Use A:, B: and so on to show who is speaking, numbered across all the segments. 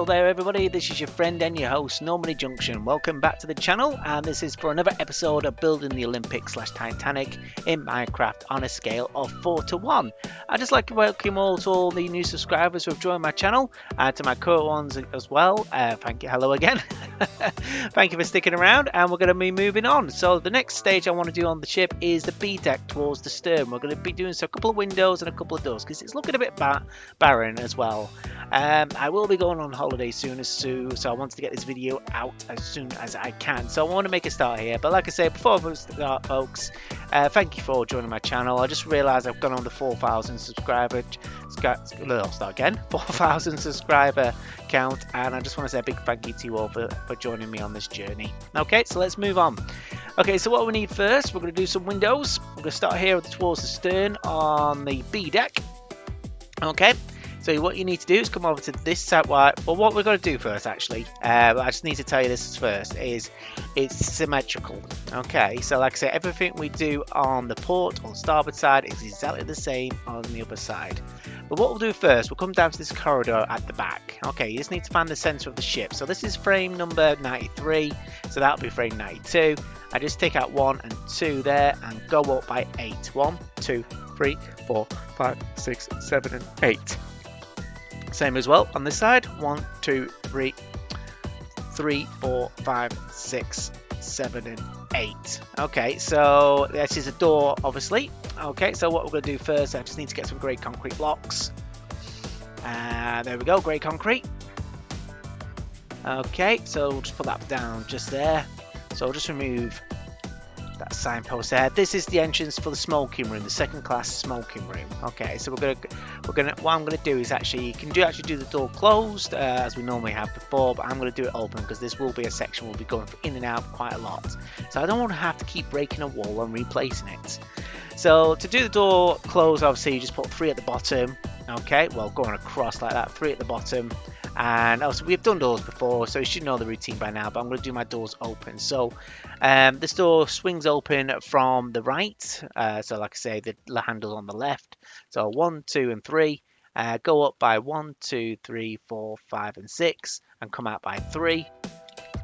A: there everybody, this is your friend and your host Normandie Junction. Welcome back to the channel, and this is for another episode of building the Olympic / Titanic in Minecraft on a scale of 4:1. I'd just like to welcome all the new subscribers who have joined my channel, and to my current ones as well. Thank you, hello again. Thank you for sticking around, and we're going to be moving on. So the next stage I want to do on the ship is the B deck towards the stern. We're going to be doing a couple of windows and a couple of doors because it's looking a bit barren as well. I will be going on holiday soon, so I wanted to get this video out as soon as I can. So I want to make a start here, but like I say, before I start, folks, thank you for joining my channel. I just realised I've gone on the 4,000 subscriber. I'll start again. 4,000 subscriber count, and I just want to say a big thank you to you all for joining me on this journey. Okay, so let's move on. Okay, so what we need first, we're going to do some windows. We're going to start here towards the stern on the B deck. Okay. So what you need to do is come over to this side. Well, what we're going to do first, actually, I just need to tell you this first, is it's symmetrical. Okay, so like I said, everything we do on the port or starboard side is exactly the same on the other side. But what we'll do first, we'll come down to this corridor at the back. Okay, you just need to find the center of the ship. So this is frame number 93, so that'll be frame 92. I just take out 1 and 2 there and go up by 8. 1, 2, 3, 4, 5, 6, 7, and 8. Same as well on this side. 1, 2, 3, 4, 5, 6, 7, and 8. Okay, so this is a door, obviously. Okay, so what we're going to do first, I just need to get some grey concrete blocks. There we go, grey concrete. Okay, so we'll just put that down just there. So we'll just remove that signpost there. This is the entrance for the smoking room, the second class smoking room. Okay, so what I'm gonna do is you can do the door closed as we normally have before, but I'm gonna do it open because this will be a section we'll be going in and out quite a lot. So I don't want to have to keep breaking a wall and replacing it. So to do the door closed, obviously you just put 3 at the bottom. Okay, well, going across like that, 3 at the bottom. And also we've done doors before, so you should know the routine by now, but I'm going to do my doors open. So this door swings open from the right, so like I say, the handle on the left. So 1, 2, and 3, go up by 1, 2, 3, 4, 5, and 6, and come out by 3.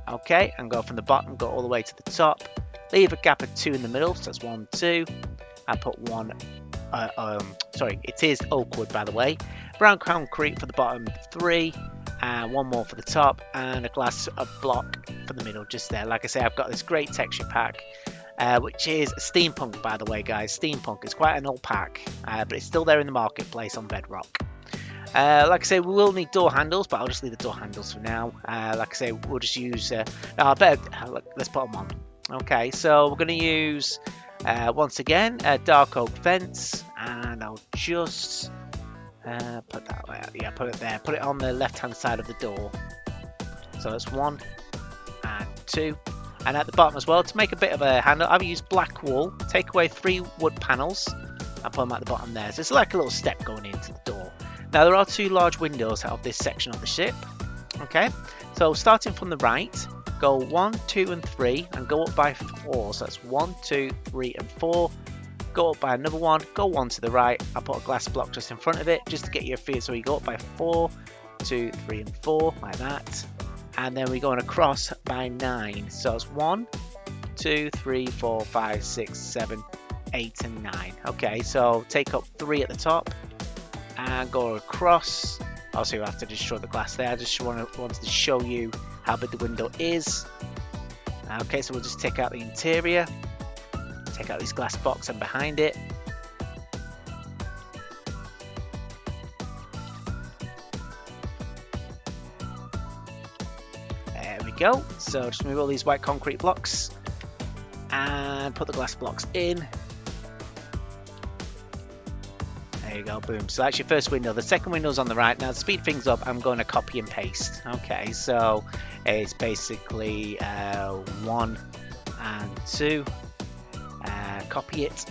A: Okay, and go from the bottom, go all the way to the top. Leave a gap of 2 in the middle, so that's 1, 2. I put 1. Sorry, it is oak wood, by the way. Brown concrete for the bottom, 3. And 1 more for the top, and a glass block for the middle just there. Like I say, I've got this great texture pack, which is Steampunk, by the way, guys. Steampunk is quite an old pack, but it's still there in the marketplace on Bedrock. Like I say, we will need door handles, but I'll just leave the door handles for now. Like I say, we'll just use let's put them on. Okay, so we're going to use once again a dark oak fence, and I'll just put that way. Yeah, put it there. Put it on the left-hand side of the door. So that's 1 and 2, and at the bottom as well to make a bit of a handle. I've used black wool. Take away 3 wood panels and put them at the bottom there. So it's like a little step going into the door. Now there are 2 large windows out of this section of the ship. Okay, so starting from the right, go 1, 2, and 3, and go up by 4. So that's 1, 2, 3, and 4. Go up by another 1, go 1 to the right. I put a glass block just in front of it just to get your feel. So you go up by 4, 2, 3, and 4 like that, and then we're going across by 9. So it's 1, 2, 3, 4, 5, 6, 7, 8, and 9. Okay, so take up 3 at the top and go across. Also, you have to destroy the glass there. I just wanted to show you how big the window is. Okay, so we'll just take out the interior. Take out this glass box and behind it. There we go. So just move all these white concrete blocks and put the glass blocks in. There you go, boom. So that's your first window. The second window's on the right. Now to speed things up, I'm going to copy and paste. Okay, so it's basically 1 and 2. Copy it.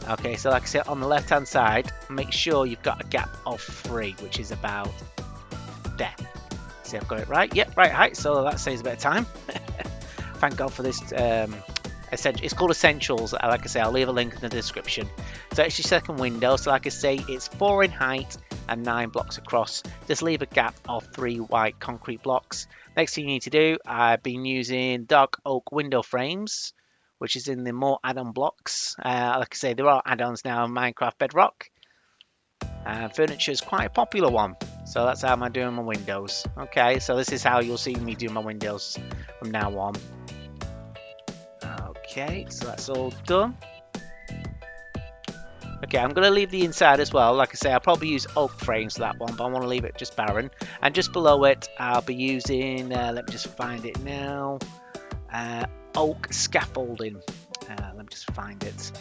A: Okay, so like I said, on the left hand side, make sure you've got a gap of 3, which is about there. See, I've got it right. Yep, right height. So that saves a bit of time. Thank God for this. It's called Essentials. Like I say, I'll leave a link in the description. So it's your second window. So like I say, it's 4 in height and 9 blocks across. Just leave a gap of 3 white concrete blocks. Next thing you need to do, I've been using dark oak window frames, which is in the more add-on blocks. Like I say, there are add-ons now in Minecraft Bedrock. Furniture is quite a popular one, so that's how I'm doing my windows. Okay, so this is how you'll see me do my windows from now on. Okay, so that's all done. Okay, I'm going to leave the inside as well. Like I say, I'll probably use oak frames for that one, but I want to leave it just barren. And just below it, I'll be using, let me just find it now, oak scaffolding. Let me just find it.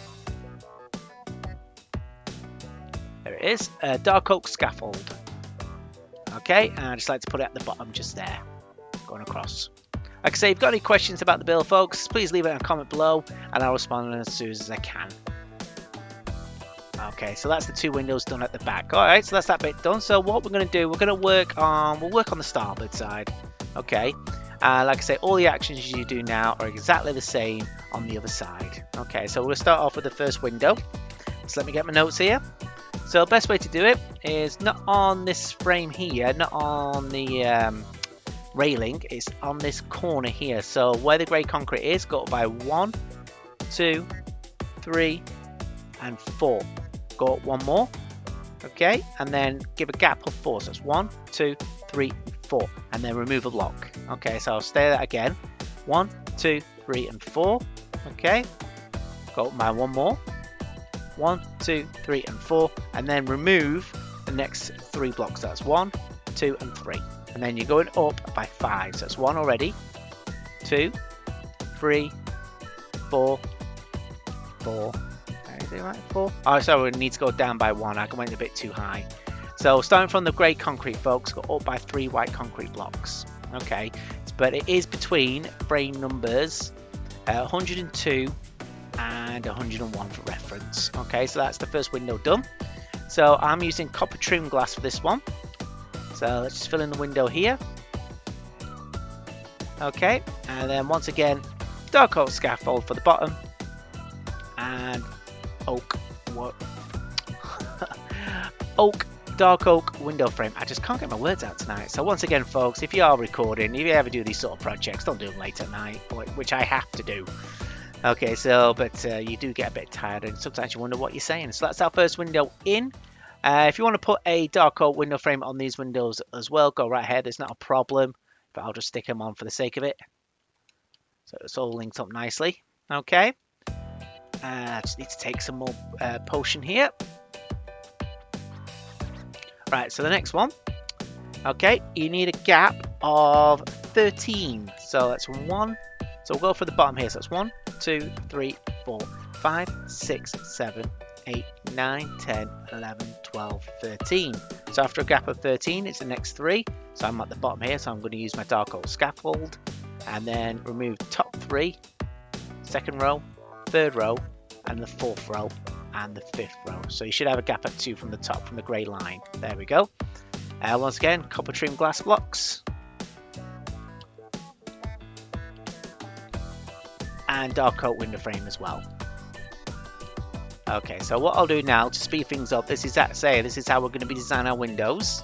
A: There it is, dark oak scaffold. Okay, and I just like to put it at the bottom just there, going across. Like I say, if you've got any questions about the build, folks, please leave it in a comment below, and I'll respond as soon as I can. Okay, so that's the 2 windows done at the back. All right, so that's that bit done. So what we're going to do, we'll work on the starboard side. Okay, like I say, all the actions you do now are exactly the same on the other side. Okay, so we'll start off with the first window. So let me get my notes here. So the best way to do it is not on this frame here, not on the railing, it's on this corner here. So where the grey concrete is, go up by 1, 2, 3, and 4. Go up 1 more, okay, and then give a gap of 4. So it's 1, 2, 3, 4, and then remove a block. Okay, so I'll stay that again. 1, 2, 3, and 4. Okay, go up by 1 more. 1, 2, 3, and 4, and then remove the next 3 blocks. That's 1, 2, and 3, and then you're going up by 5. So that's 1 already, 2, 3, 4, 4. Is it right? 4. Oh, sorry, we need to go down by 1. I went a bit too high. So starting from the grey concrete, folks, go up by 3 white concrete blocks. Okay, but it is between frame numbers 102 and 101 for reference. Okay, so that's the first window done. So I'm using copper trim glass for this one. So let's just fill in the window here. Okay, and then once again, dark oak scaffold for the bottom, and dark oak window frame. I just can't get my words out tonight. So once again, folks, if you are recording, if you ever do these sort of projects, don't do them late at night, which I have to do. Okay, so but you do get a bit tired, and sometimes you wonder what you're saying. So that's our first window in. If you want to put a dark oak window frame on these windows as well, go right ahead. There's not a problem, but I'll just stick them on for the sake of it. So it's all linked up nicely. Okay. I just need to take some more potion here. Right, so the next one. Okay, you need a gap of 13. So that's 1. So we'll go for the bottom here. So that's 1, 2, 3, 4, 5, 6, 7, 8, 9, 10, 11, 12, 13. So after a gap of 13, it's the next 3. So I'm at the bottom here, so I'm going to use my dark oak scaffold. And then remove top 3, second row, third row, and the 4th row, and the 5th row. So you should have a gap at 2 from the top, from the grey line. There we go. Once again, copper trim glass blocks. And dark oak window frame as well. Okay, so what I'll do now to speed things up, this is how we're going to be designing our windows.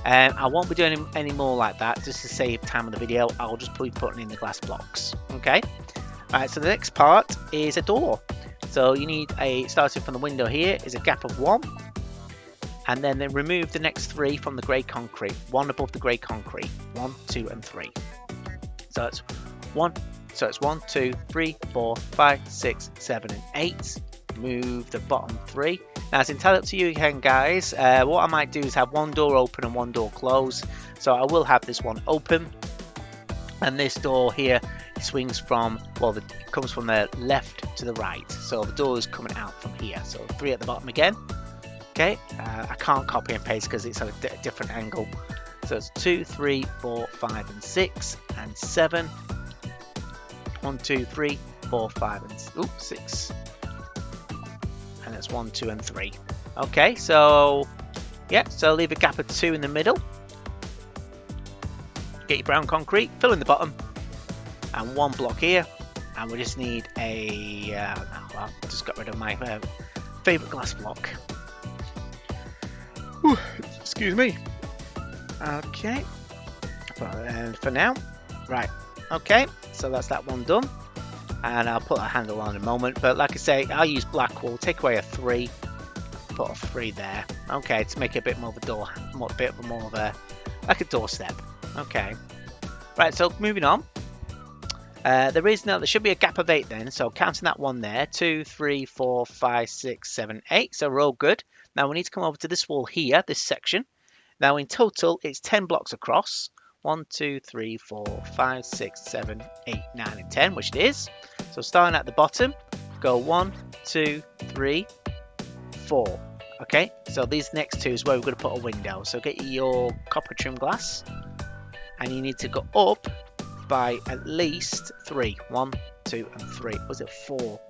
A: I won't be doing any more like that, just to save time on the video. I'll just be putting in the glass blocks. Okay. Alright, so the next part is a door. So you need starting from the window here, is a gap of 1. And then remove the next 3 from the grey concrete. 1 above the grey concrete. 1, 2, and 3. So it's 1. So it's 1, 2, 3, 4, 5, 6, 7, and 8. Move the bottom 3. Now it's entirely up to you again, guys. What I might do is have 1 door open and 1 door closed. So I will have this one open. And this door here swings from, well, it comes from the left to the right. So the door is coming out from here. So 3 at the bottom again. Okay, I can't copy and paste because it's at a different angle. So it's 2, 3, 4, 5, and 6, and 7. 1, 2, 3, 4, 5, and 6. And that's 1, 2, and 3. Okay, so yeah, so leave a gap of 2 in the middle. Get your brown concrete, fill in the bottom, and 1 block here. And we just need a. I just got rid of my favourite glass block. Excuse me. Okay. And for now, right. Okay, so that's that one done. And I'll put a handle on in a moment. But like I say, I'll use black wool. Take away a 3. Put a 3 there. Okay, to make it a bit more of a door, more of a like a doorstep. Okay. Right. So moving on. There should be a gap of 8 then. So counting that one there, 2, 3, 4, 5, 6, 7, 8. So we're all good. Now we need to come over to this wall here, this section. Now in total, it's 10 blocks across. 1, 2, 3, 4, 5, 6, 7, 8, 9, and 10, which it is. So starting at the bottom, go 1, 2, 3, 4. Okay, so these next 2 is where we're going to put a window. So get your copper trim glass, and you need to go up by at least 3. 1, 2, and 3. Was it 4?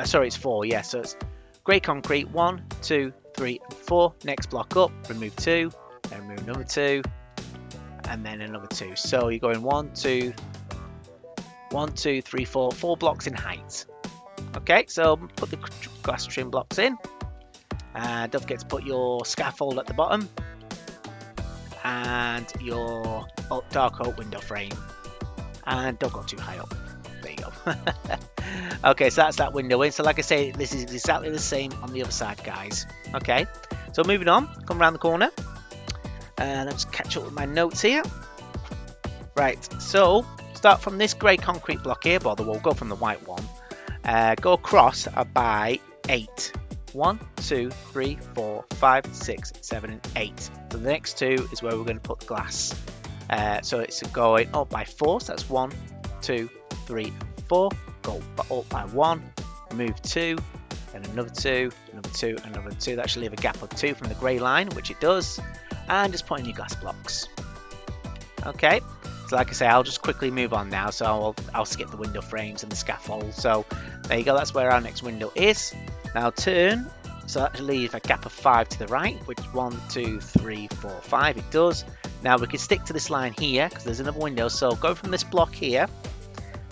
A: Sorry, it's 4. Yeah, so it's grey concrete. 1, 2, 3, and 4. Next block up, remove 2, then remove another 2, and then another 2. So you're going 1, 2, 3, 4. 4 blocks in height. Okay, so put the glass trim blocks in. Don't forget to put your scaffold at the bottom and your dark oak window frame, and don't go too high up. There you go. Okay, so that's that window in. So like I say, this is exactly the same on the other side, guys. Okay, so moving on, come around the corner, and let's catch up with my notes here. Right, so start from this grey concrete block here, but we'll go from the white one. Go across by 8. 1, 2, 3, 4, 5, 6, 7, and 8. So the next 2 is where we're going to put the glass. So it's going up by 4. So that's 1, 2, 3, 4. Go up by 1. Move 2, then another 2, another 2, another 2. That should leave a gap of 2 from the grey line, which it does. And just put in your glass blocks. Okay. So like I say, I'll just quickly move on now. So I'll skip the window frames and the scaffold. So there you go. That's where our next window is. Now turn, so that should leave a gap of 5 to the right, which 1, 2, 3, 4, 5, it does. Now we can stick to this line here because there's another window. So go from this block here.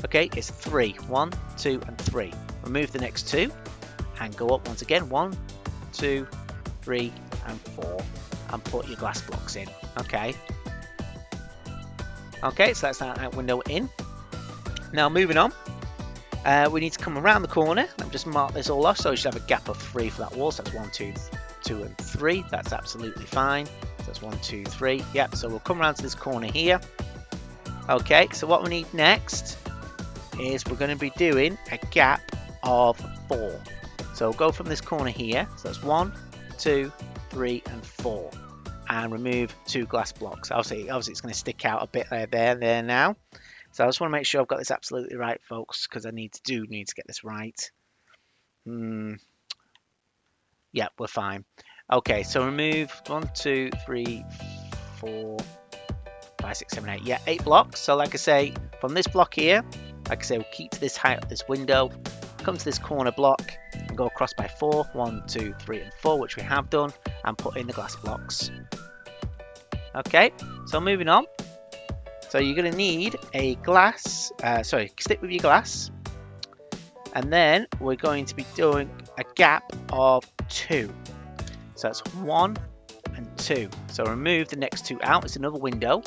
A: Okay, it's 3, 1, 2, and 3. Remove the next 2 and go up once again. 1, 2, 3, and 4, and put your glass blocks in. Okay. Okay, so that's that window in. Now moving on. We need to come around the corner. Let me just mark this all off. So we should have a gap of 3 for that wall. So that's 1, 2, and 3. That's absolutely fine. So that's 1, 2, 3. Yep. So we'll come around to this corner here. Okay. So what we need next is we're going to be doing a gap of 4. So we'll go from this corner here. So that's 1, 2, 3, and 4. And remove 2 glass blocks. Obviously it's going to stick out a bit there now. So I just want to make sure I've got this absolutely right, folks, because I need to get this right. Yeah, we're fine. Okay, so remove 1, 2, 3, 4, 5, 6, 7, 8. Yeah, 8 blocks. So like I say, from this block here, like I say, we'll keep to this height of this window, come to this corner block, and go across by 4. 1, 2, 3, and 4, which we have done, and put in the glass blocks. Okay, so moving on. So you're going to need a glass, stick with your glass, and then we're going to be doing a gap of 2. So that's 1 and 2. So remove the next 2 out. It's another window.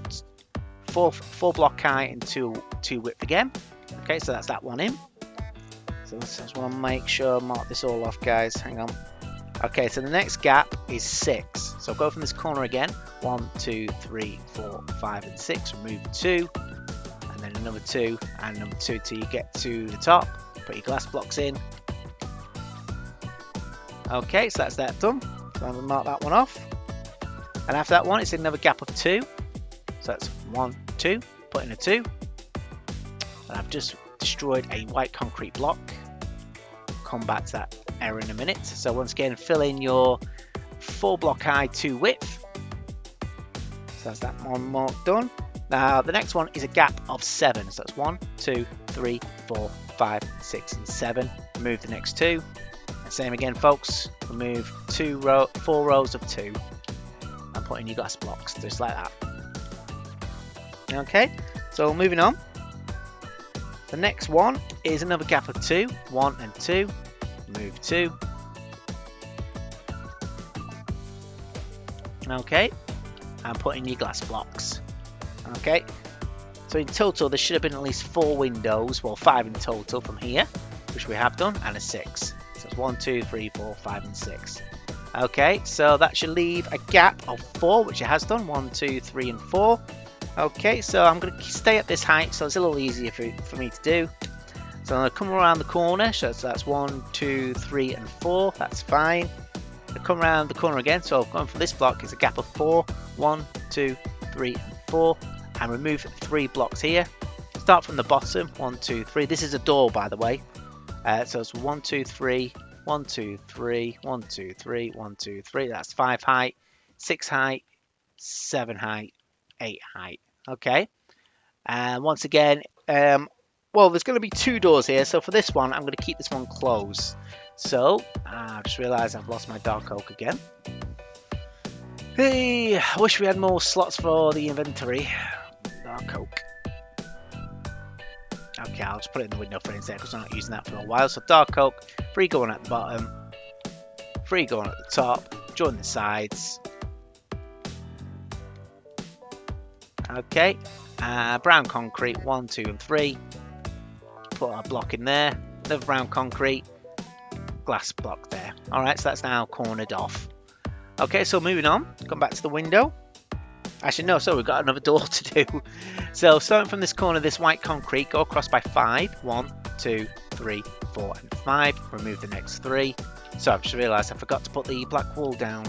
A: It's 4 block high and 2 width again. Okay, so that's that one in. So I just want to make sure I mark this all off, guys. Hang on. Okay, so the next gap is 6. So go from this corner again. 1, 2, 3, 4, 5, and 6. Remove 2, and then another 2, and another 2 till you get to the top. Put your glass blocks in. Okay, so that's that done. So I'm going to mark that one off. And after that one, it's another gap of 2. So that's 1, 2. Put in a 2. And I've just destroyed a white concrete block. Come back to that error in a minute. So once again, fill in your 4 block high, 2 width. So that's that one mark done. Now the next one is a gap of 7. So that's 1, 2, 3, 4, 5, 6, and 7. Remove the next 2. And same again, folks. Remove 4 rows of 2 and put in your glass blocks, just like that. Okay, so moving on. The next one is another gap of 2. 1 and 2. Remove 2. Okay, and put in your glass blocks. Okay, so in total there should have been at least 4 windows, well 5 in total from here, which we have done, and a 6. So it's 1, 2, 3, 4, 5 and 6. Okay, so that should leave a gap of 4, which it has done, 1, 2, 3 and 4. Okay, so I'm going to stay at this height, so it's a little easier for me to do. So I'm going to come around the corner, so that's 1, 2, 3 and 4, that's fine. I come around the corner again, so going for this block is a gap of 4, 1, 2, 3 and 4, and remove 3 blocks here. Start from the bottom, 1, 2, 3. This is a door, by the way. So it's 1, 2, 3, 1, 2, 3, 1, 2, 3, 1, 2, 3. That's 5 height, 6 height, 7 height, 8 height. Okay. And once again, well, there's going to be 2 doors here. So for this one, I'm going to keep this one closed. So I just realised I've lost my dark oak again. Hey, I wish we had more slots for the inventory. Dark oak. Okay, I'll just put it in the window frames there because I'm not using that for a while. So dark oak, 3 going at the bottom, 3 going at the top, join the sides. Okay, brown concrete, 1, 2 and 3. Put our block in there, another brown concrete, glass block there. Alright, so that's now cornered off. Okay, so moving on, come back to the window. Actually, no, so we've got another door to do. So starting from this corner, this white concrete, go across by 5. 1, 2, 3, 4 and 5. Remove the next 3. So I've just realised I forgot to put the black wall down.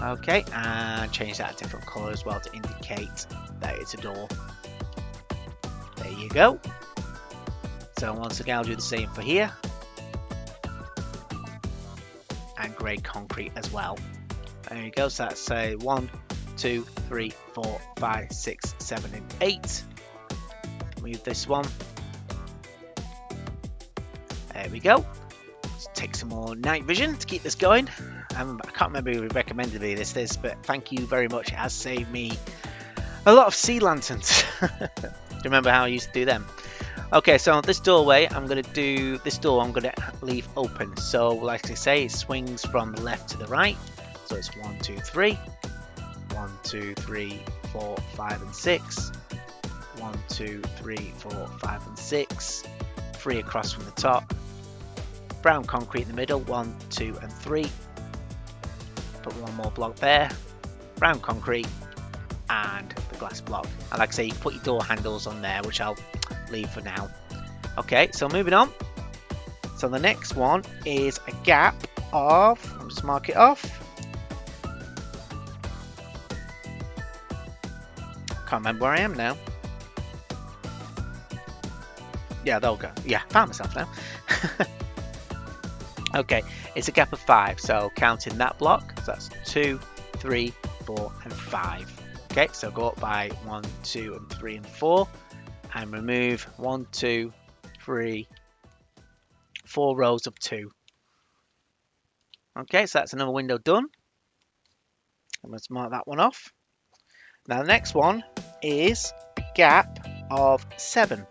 A: Okay, and change that a different colour as well to indicate that it's a door. There you go. So once again, I'll do the same for here. And grey concrete as well. There you go, so that's 1, 2, 3, 4, 5, 6, 7 and 8. Move this one. There we go. Let's take some more night vision to keep this going. I can't remember who recommended me this, but thank you very much. It has saved me a lot of sea lanterns. Do you remember how I used to do them? Okay, so this doorway, I'm going to do this door, I'm going to leave open. So like I say, it swings from the left to the right. So it's 1, 2, 3. 1, 2, 3, 4, 5 and 6. 1, 2, 3, 4, 5 and 6. 3 across from the top. Brown concrete in the middle, 1, 2 and 3. Put 1 more block there. Brown concrete and the glass block. And like I say, you can put your door handles on there, which I'll leave for now. Okay, so moving on. So the next one is a gap of, I'll just mark it off. Can't remember where I am now. Yeah, there we go. Yeah, found myself now. Okay, it's a gap of 5, so counting that block, so that's 2, 3, 4 and 5. Okay, so go up by 1, 2 and 3 and 4 and remove 1, 2, 3, 4 rows of 2. Okay, so that's another window done. Let's mark that one off. Now the next one is a gap of 7.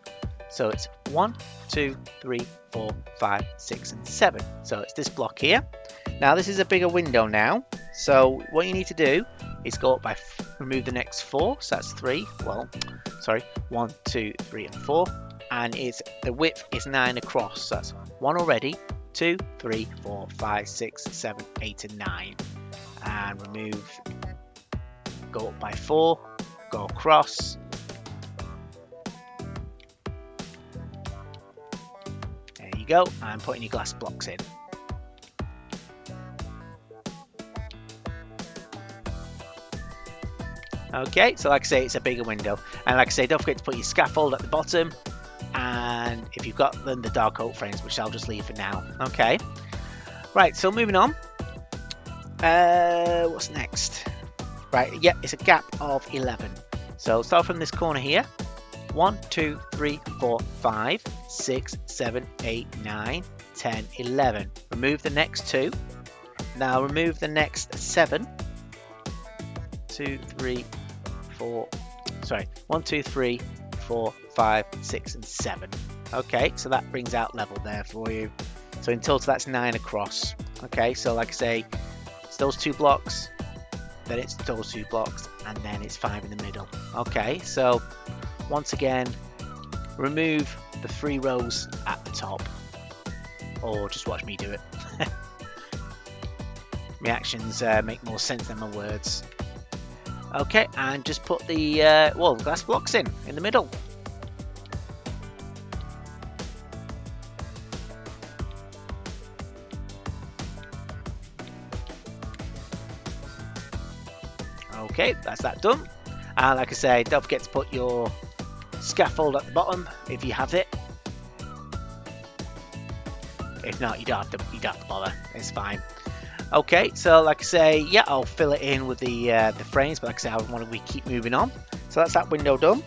A: So it's 1, 2, 3, 4, 5, 6 and 7. So it's this block here. Now this is a bigger window now. So what you need to do is go up by remove the next 4. So that's 3. Well, sorry, 1, 2, 3 and 4. And it's the width is 9 across. So that's 1 already. 2, 3, 4, 5, 6, 7, 8 and 9. And remove, go up by 4, go across. There you go, and putting your glass blocks in. Okay, so like I say, it's a bigger window. And like I say, don't forget to put your scaffold at the bottom. And if you've got then the dark oak frames, which I'll just leave for now. Okay. Right, so moving on. What's next? Right, yeah, it's a gap of 11. So start from this corner here. 1, 2, 3, 4, 5, 6, 7, 8, 9, 10, 11. Remove the next 2. Now remove the next 7. 2, 3, 4. Sorry, 1, 2, 3, 4, 5, 6, and 7. Okay, so that brings out level there for you. So in total, that's 9 across. Okay, so like I say, it's those 2 blocks, then it's those 2 blocks, and then it's 5 in the middle. Okay, so once again, remove the 3 rows at the top, or just watch me do it. My actions make more sense than my words. Okay, and just put the glass blocks in the middle. Okay, that's that done. And like I say, don't forget to put your scaffold at the bottom if you have it. If not, you don't have to bother. It's fine. Okay, so like I say, yeah, I'll fill it in with the frames, but like I say, I want to keep moving on. So that's that window done.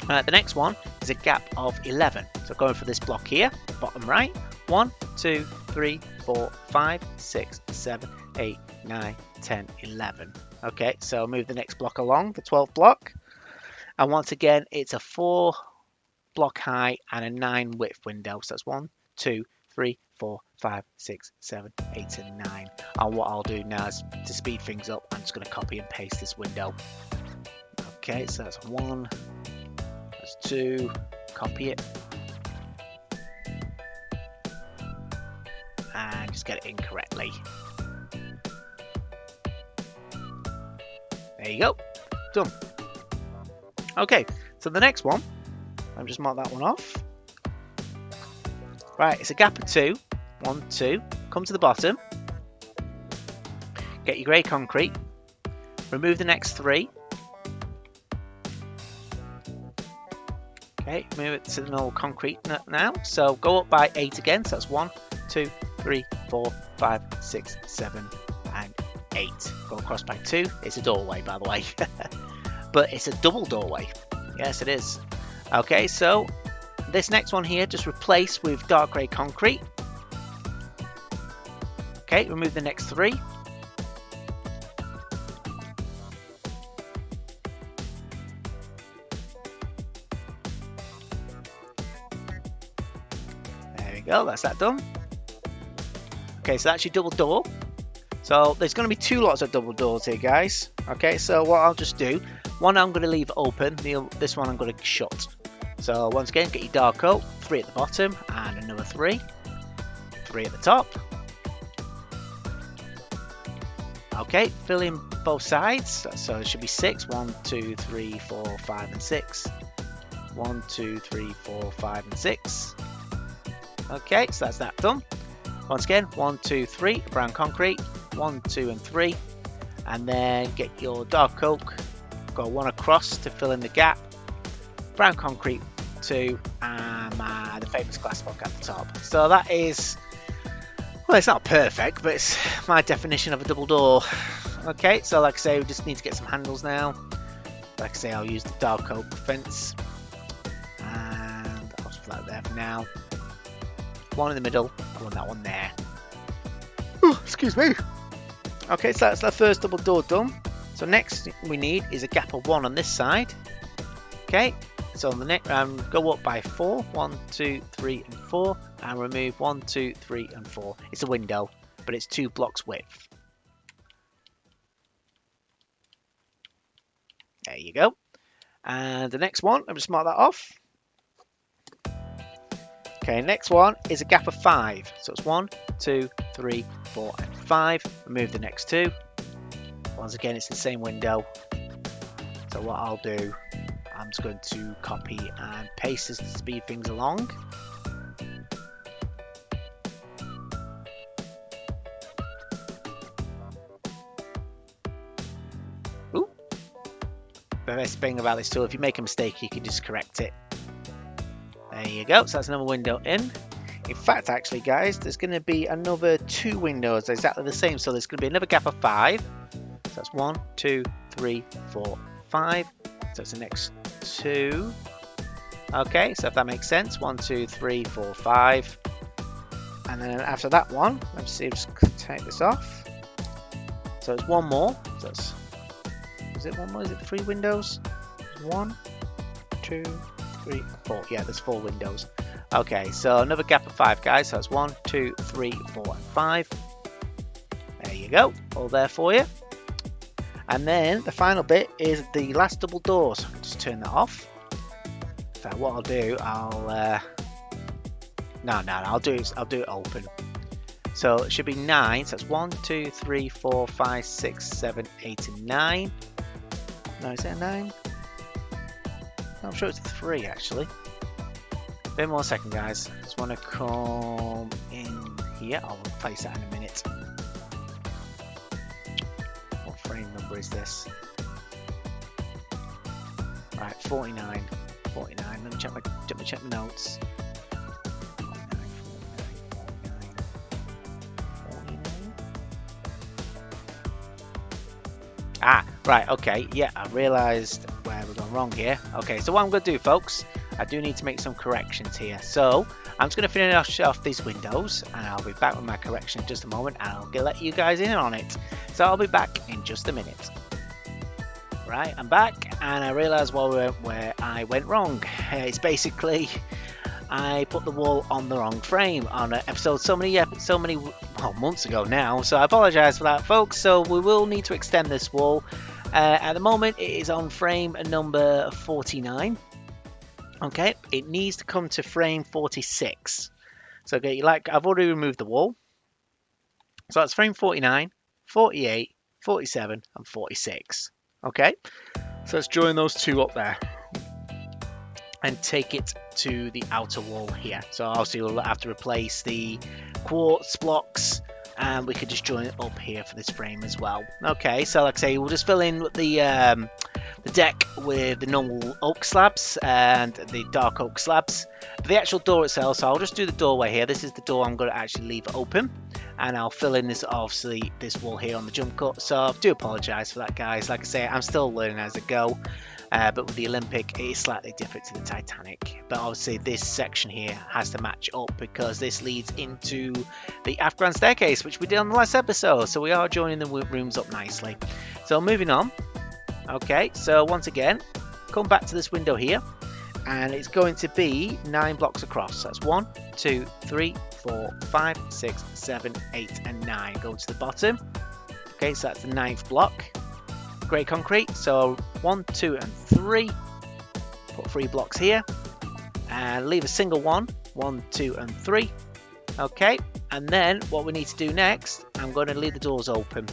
A: The next one is a gap of 11. So going for this block here, bottom right, 1, 2, 3, 4, 5, 6, 7, 8, 9, 10, 11. Okay, so move the next block along, the 12th block. And once again, it's a 4 block high and a 9 width window. So that's 1, 2, 3, 4, 5, 6, 7, 8, and 9. And what I'll do now is to speed things up, I'm just going to copy and paste this window. Okay, so that's 1, that's 2, copy it. And just get it in correctly. There you go, done. Okay, so the next one, I'll just mark that one off. Right, it's a gap of 2, 1, 2, come to the bottom, get your grey concrete, remove the next 3. Okay, move it to the normal concrete now, so go up by 8 again, so that's 1, 2, 3, 4, 5, 6, 7, and 8. Go across by 2, it's a doorway by the way, but it's a double doorway, yes it is. Okay, so this next one here, just replace with dark grey concrete. Okay, remove the next 3. There we go, that's that done. Okay, so that's your double door. So there's going to be 2 lots of double doors here, guys. Okay, so what I'll just do, one I'm going to leave open, this one I'm going to shut. So once again, get your dark coat, 3 at the bottom, and another 3. 3 at the top. Okay, fill in both sides. So it should be 6. 1, 2, 3, 4, 5, and 6. 1, 2, 3, 4, 5, and 6. Okay, so that's that done. Once again, 1, 2, 3, brown concrete. 1, 2, and 3. And then get your dark oak. Go 1 across to fill in the gap. Brown concrete 2, and the famous glass block at the top. So that is, well, it's not perfect, but it's my definition of a double door. Okay, so like I say, we just need to get some handles now. Like I say, I'll use the dark oak fence, and I'll just put that there for now. 1 in the middle, I want that one there. Ooh, excuse me. Okay, so that's the first double door done. So next we need is a gap of 1 on this side. Okay, so on the next go up by 4. 1, 2, 3, and 4, and remove 1, 2, 3, and 4. It's a window, but it's 2 blocks width. There you go. And the next one, I'll just mark that off. Okay, next one is a gap of 5. So it's 1, 2, 3, 4, and 5. Remove the next 2. Once again, it's the same window. So what I'll do, I'm just going to copy and paste this to speed things along. Ooh. The best thing about this tool, if you make a mistake, you can just correct it. There you go, so that's another window in. In fact, actually, guys, there's going to be another 2 windows exactly the same. So there's going to be another gap of 5. So that's 1, 2, 3, 4, 5. So it's the next 2. Okay, so if that makes sense, 1, 2, 3, 4, 5. And then after that one, let's see, just take this off. So it's 1 more. So it's, is it 1 more? Is it 3 windows? 1, 2, 3, 4. Yeah, there's 4 windows. Okay, so another gap of 5, guys. So that's 1, 2, 3, 4, and 5. There you you go, all there for you. And then the final bit is the last double doors. Just turn that off. In fact, what I'll do, I'll do it open. So it should be 9. So that's 1, 2, 3, 4, 5, 6, 7, 8, and 9. No, is that 9? No, I'm sure it's 3 actually. Wait 1 second, guys. Just want to come in here. I'll replace that in a minute. What frame number is this? Right, 49. 49. Let me check my notes. 49. Ah, right, okay, yeah, I realised where we're going wrong here. Okay, so what I'm going to do, folks, I do need to make some corrections here. So I'm just going to finish off these windows, and I'll be back with my correction in just a moment, and I'll let you guys in on it. So I'll be back in just a minute. Right, I'm back, and I realised where I went wrong. It's basically I put the wall on the wrong frame on an episode so many months ago now. So I apologise for that, folks. So we will need to extend this wall. At the moment, it is on frame number 49. Okay, it needs to come to frame 46. So okay, I've already removed the wall. So that's frame 49, 48, 47, and 46. Okay, so let's join those two up there and take it to the outer wall here. So obviously we'll have to replace the quartz blocks, and we could just join it up here for this frame as well. Okay, so like I say, we'll just fill in the deck with the normal oak slabs and the dark oak slabs. For the actual door itself, so I'll just do the doorway here. This is the door I'm going to actually leave open, and I'll fill in this, obviously, this wall here on the jump cut. So I do apologise for that, guys. Like I say, I'm still learning as I go. But with the Olympic, it is slightly different to the Titanic. But obviously this section here has to match up because this leads into the aft grand staircase, which we did on the last episode. So we are joining the rooms up nicely. So moving on. Okay, so once again, come back to this window here. And it's going to be 9 blocks across. That's 1, 2, 3, 4, 5, 6, 7, 8, and 9. Go to the bottom. Okay, so that's the 9th block. Grey concrete, so 1, 2, and 3. Put 3 blocks here, and leave a single 1, 1, 2, and 3. Okay, and then what we need to do next, I'm going to leave the doors open.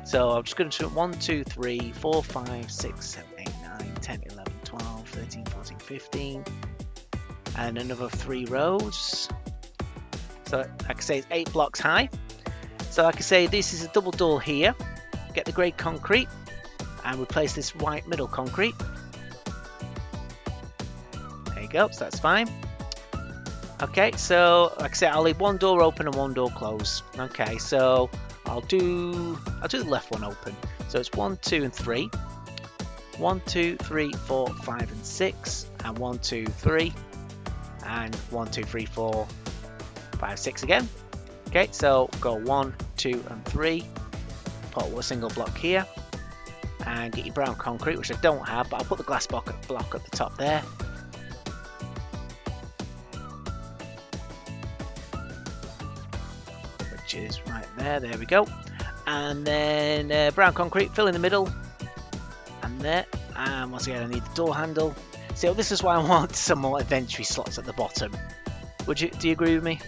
A: So I'm just going to do 1, 2, 3, 4, 5, 6, 7, 8, 9, 10, 11, 12, 13, 14, 15, and another 3 rows. So like I say, it's 8 blocks high. So like I say, this is a double door here. Get the grey concrete and replace this white middle concrete. There you go, so that's fine. Okay, so like I said, I'll leave 1 door open and 1 door closed. Okay, so I'll do the left one open. So it's 1, 2, and 3. 1, 2, 3, 4, 5, and 6, and 1, 2, 3, and 1, 2, 3, 4, 5, 6 again. Okay, so go 1, 2, and 3. Put a single block here. And get your brown concrete, which I don't have, but I'll put the glass block at the top there. Which is right there, there we go. And then brown concrete, fill in the middle. And there, and once again I need the door handle. So this is why I want some more inventory slots at the bottom. Do you agree with me?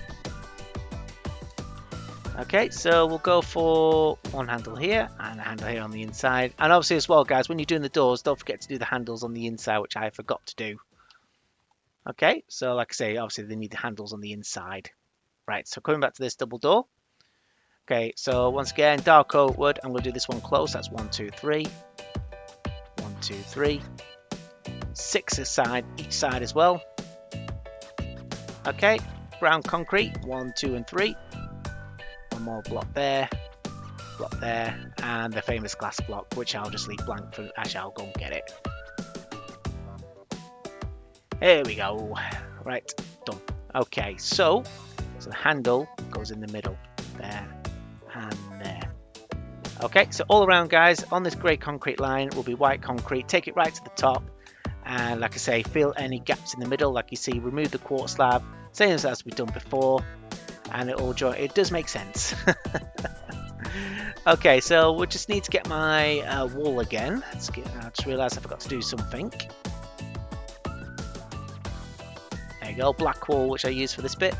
A: Okay, so we'll go for 1 handle here and a handle here on the inside. And obviously as well, guys, when you're doing the doors, don't forget to do the handles on the inside, which I forgot to do. Okay, so like I say, obviously they need the handles on the inside. Right, so coming back to this double door. Okay, so once again, dark oak wood. I'm going to do this one close. That's 1, 2, 3. 1, 2, 3. 6 aside, each side as well. Okay, brown concrete. 1, 2, and 3. One more block there, and the famous glass block, which I'll just leave blank for. Actually, I'll go and get it. There we go. Right, done. Okay, so the handle goes in the middle, there and there. Okay, so all around, guys, on this grey concrete line will be white concrete. Take it right to the top, and like I say, fill any gaps in the middle. Like you see, remove the quartz slab, same as we've done before. And it all join. It does make sense. Okay, so we just need to get my wall again. I just realised I forgot to do something. There you go, black wall, which I use for this bit.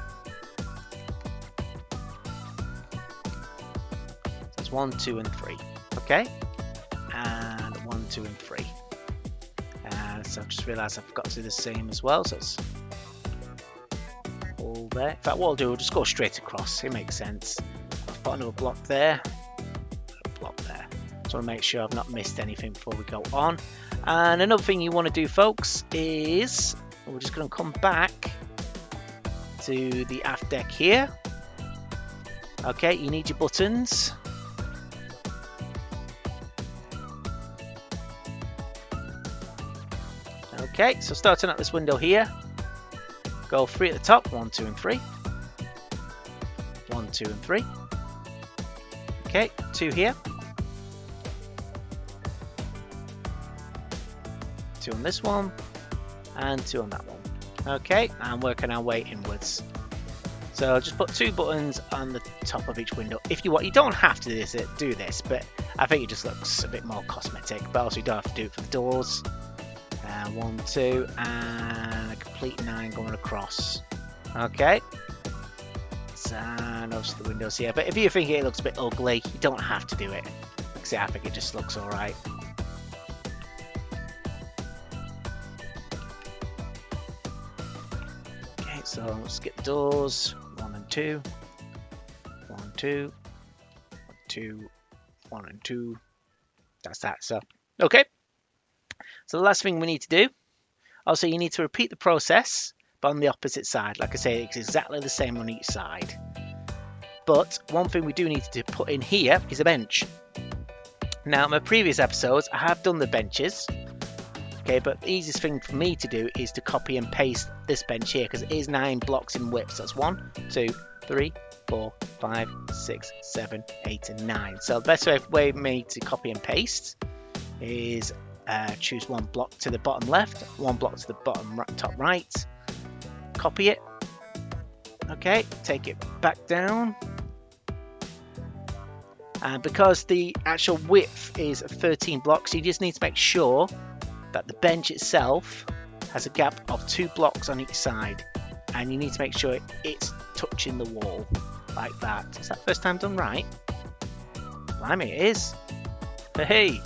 A: So it's 1, 2, and 3. Okay, and 1, 2, and 3. So I've just realised I forgot to do the same as well. So it's all there. In fact, what I'll do, we'll just go straight across. It makes sense. I'll put another block there. Block there. So I want to make sure I've not missed anything before we go on. And another thing you want to do, folks, is we're just going to come back to the aft deck here. Okay, you need your buttons. Okay, so starting at this window here, go 3 at the top, 1, 2, and 3. 1, 2, and 3. Okay, 2 here. 2 on this one, and 2 on that one. Okay, and working our way inwards. So just put 2 buttons on the top of each window. If you want, you don't have to do this, but I think it just looks a bit more cosmetic. But also you don't have to do it for the doors. 1, 2, and a complete 9 going across. Okay. And obviously the windows here. But if you think it looks a bit ugly, you don't have to do it. Because I think it just looks alright. Okay, so let's get the doors. 1 and 2. 1, 2. 1, 2. 1 and 2. That's that. So, okay. So the last thing we need to do, also you need to repeat the process, but on the opposite side. Like I say, it's exactly the same on each side. But one thing we do need to put in here is a bench. Now, in my previous episodes, I have done the benches. Okay, but the easiest thing for me to do is to copy and paste this bench here, because it is 9 blocks in width. So that's 1, 2, 3, 4, 5, 6, 7, 8, and 9. So the best way for me to copy and paste is choose 1 block to the bottom left, 1 block to the bottom top right, copy it. Okay, take it back down, and because the actual width is 13 blocks, you just need to make sure that the bench itself has a gap of 2 blocks on each side, and you need to make sure it's touching the wall like that. Is that first time done right? Blimey, it is. Hey,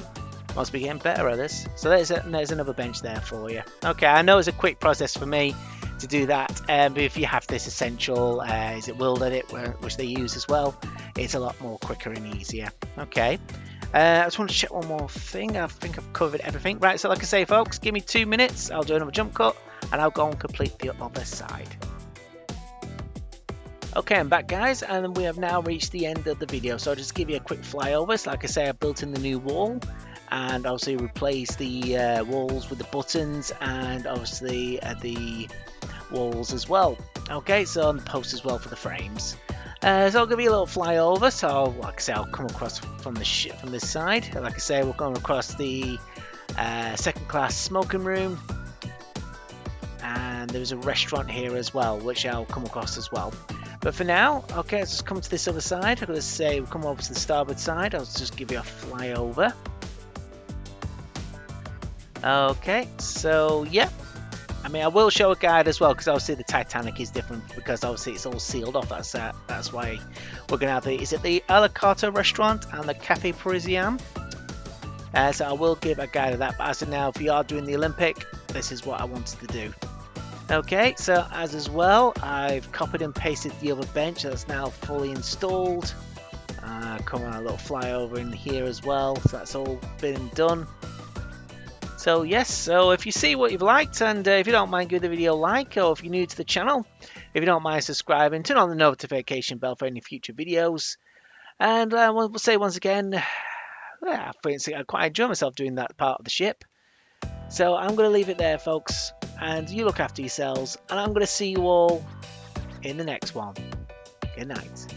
A: must be getting better at this. So there's another bench there for you. Okay, I know it's a quick process for me to do that, but if you have this essential, is it World Edit, which they use as well, it's a lot more quicker and easier. Okay, I just want to check one more thing. I think I've covered everything. Right, so like I say, folks, give me 2 minutes. I'll do another jump cut, and I'll go and complete the other side. Okay, I'm back, guys, and we have now reached the end of the video. So I'll just give you a quick flyover. So like I say, I built in the new wall, and obviously replace the walls with the buttons, and obviously the walls as well. Okay, so on the post as well for the frames. So I'll give you a little flyover. So like I say, I'll come across from this side. Like I say, we're going across the second class smoking room, and there's a restaurant here as well, which I'll come across as well. But for now, okay, let's just come to this other side. Let's say we come over to the starboard side. I'll just give you a flyover. Okay, so yeah, I mean, I will show a guide as well, because obviously the Titanic is different, because obviously it's all sealed off. That's why we're gonna have is it the a la carte restaurant and the Cafe Parisien. So I will give a guide of that. But as of now, if you are doing the Olympic, this is what I wanted to do. Okay, so as well, I've copied and pasted the other bench that's now fully installed. Come on, a little flyover in here as well. So that's all been done. So yes, so if you see what you've liked, and if you don't mind, give the video a like, or if you're new to the channel, if you don't mind subscribing, turn on the notification bell for any future videos. And we'll say once again, I quite enjoy myself doing that part of the ship. So I'm going to leave it there, folks, and you look after yourselves, and I'm going to see you all in the next one. Good night.